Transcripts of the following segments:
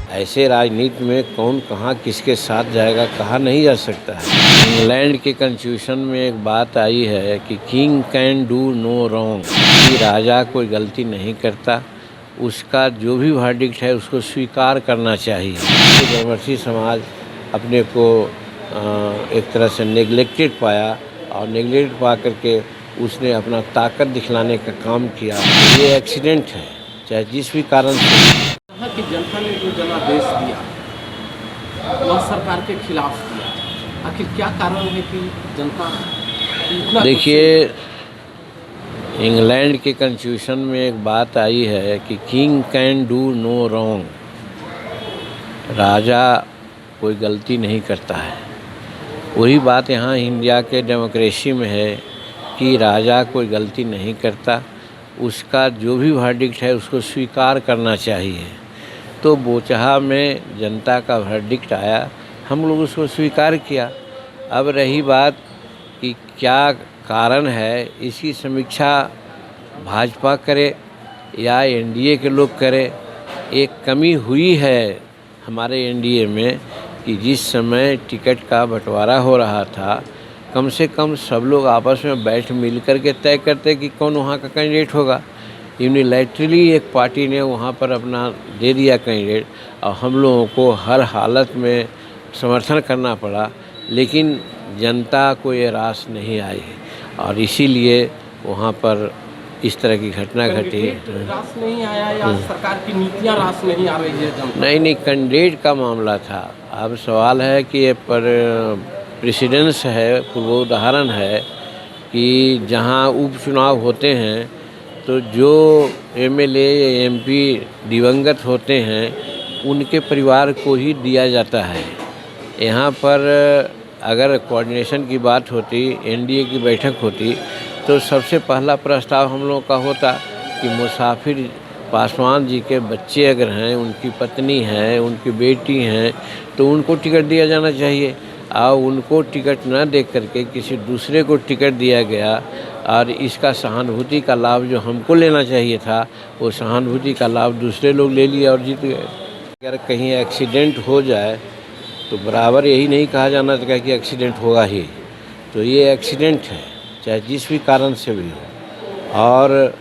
ऐसे राजनीति में कौन कहाँ किसके साथ जाएगा कहा नहीं जा सकता है। इंग्लैंड के कॉन्स्टिट्यूशन में एक बात आई है कि king can do no wrong, कि राजा कोई गलती नहीं करता, उसका जो भी वर्डिक्ट है उसको स्वीकार करना चाहिए। ब्रह्मर्षि समाज अपने को एक तरह से नेग्लेक्टेड पाया और नेग्लेक्टेड पा करके उसने अपना ताकत दिखलाने का काम किया। ये एक्सीडेंट है, चाहे जिस भी कारण से। यहाँ की जनता ने जो जनादेश दिया वह सरकार के खिलाफ दिया, आखिर क्या कारण है कि जनता इतना? देखिए, इंग्लैंड के कॉन्स्टिट्यूशन में एक बात आई है कि king can do no wrong, राजा कोई गलती नहीं करता है। वही बात यहाँ इंडिया के डेमोक्रेसी में है कि राजा कोई गलती नहीं करता, उसका जो भी वर्डिक्ट है उसको स्वीकार करना चाहिए। तो बोचहा में जनता का वर्डिक्ट आया, हम लोग उसको स्वीकार किया। अब रही बात कि क्या कारण है, इसकी समीक्षा भाजपा करे या एनडीए के लोग करें। एक कमी हुई है हमारे एनडीए में कि जिस समय टिकट का बंटवारा हो रहा था, कम से कम सब लोग आपस में बैठ मिल कर के तय करते कि कौन वहाँ का कैंडिडेट होगा। यूनिलैटरली एक पार्टी ने वहाँ पर अपना दे दिया कैंडिडेट और हम लोगों को हर हालत में समर्थन करना पड़ा, लेकिन जनता को ये रास नहीं आई और इसीलिए वहाँ पर इस तरह की घटना घटी। रास नहीं आया या सरकार की नीतियाँ रास नहीं आ रही है जनता? नहीं, कैंडिडेट का मामला था। अब सवाल है कि ये पर प्रेसिडेंस है, पूर्व उदाहरण है कि जहाँ उपचुनाव होते हैं तो जो एमएलए या एमपी दिवंगत होते हैं उनके परिवार को ही दिया जाता है। यहाँ पर अगर कोऑर्डिनेशन की बात होती, एनडीए की बैठक होती, तो सबसे पहला प्रस्ताव हम लोग का होता कि मुसाफिर पासवान जी के बच्चे अगर हैं, उनकी पत्नी है, उनकी बेटी हैं, तो उनको टिकट दिया जाना चाहिए। और उनको टिकट न दे करके किसी दूसरे को टिकट दिया गया और इसका सहानुभूति का लाभ जो हमको लेना चाहिए था, वो सहानुभूति का लाभ दूसरे लोग ले लिया और जीत गए। अगर कहीं एक्सीडेंट हो जाए तो बराबर यही नहीं कहा जाना चाहिए कि एक्सीडेंट होगा ही। तो ये एक्सीडेंट है, चाहे जिस भी कारण से भी हो। और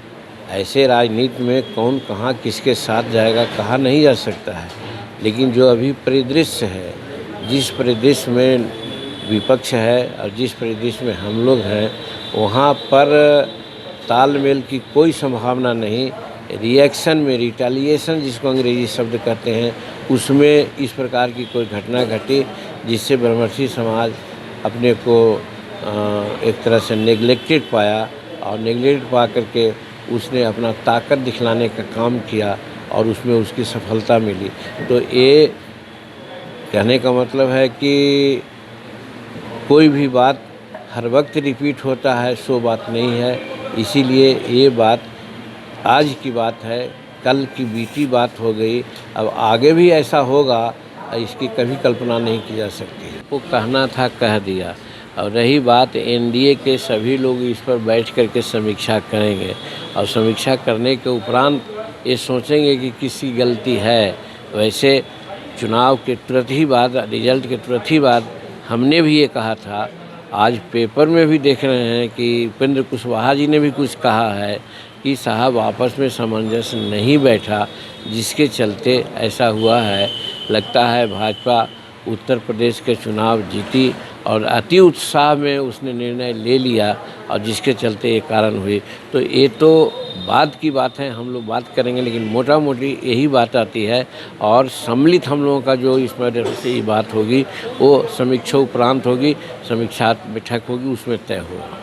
ऐसे राजनीति में कौन कहाँ किसके साथ जाएगा कहा नहीं जा सकता है। लेकिन जो अभी परिदृश्य है, जिस परिदृश्य में विपक्ष है और जिस परिदृश्य में हम लोग हैं, वहाँ पर तालमेल की कोई संभावना नहीं। रिएक्शन में, रिटेलिएशन जिसको अंग्रेजी शब्द कहते हैं, उसमें इस प्रकार की कोई घटना घटी जिससे ब्रह्मर्षि समाज अपने को एक तरह से नेग्लेक्टेड पाया और नेग्लेक्टेड पा करके उसने अपना ताकत दिखलाने का काम किया और उसमें उसकी सफलता मिली। तो ये कहने का मतलब है कि कोई भी बात हर वक्त रिपीट होता है, सो बात नहीं है। इसीलिए ये बात आज की बात है, कल की बीती बात हो गई। अब आगे भी ऐसा होगा, इसकी कभी कल्पना नहीं की जा सकती। वो कहना था कह दिया। और रही बात एनडीए के, सभी लोग इस पर बैठ कर के समीक्षा करेंगे और समीक्षा करने के उपरांत ये सोचेंगे कि किसी गलती है। वैसे चुनाव के तुरंत ही बाद, रिजल्ट के तुरंत ही बाद हमने भी ये कहा था, आज पेपर में भी देख रहे हैं कि उपेंद्र कुशवाहा जी ने भी कुछ कहा है कि साहब आपस में सामंजस्य नहीं बैठा, जिसके चलते ऐसा हुआ है। लगता है भाजपा उत्तर प्रदेश के चुनाव जीती और अति उत्साह में उसने निर्णय ले लिया और जिसके चलते ये कारण हुई। तो ये तो बाद की बात है, हम लोग बात करेंगे, लेकिन मोटा मोटी यही बात आती है। और सम्मिलित हम लोगों का जो इसमें से ये बात होगी वो समीक्षा उपरांत होगी, समीक्षा बैठक होगी, उसमें तय होगा।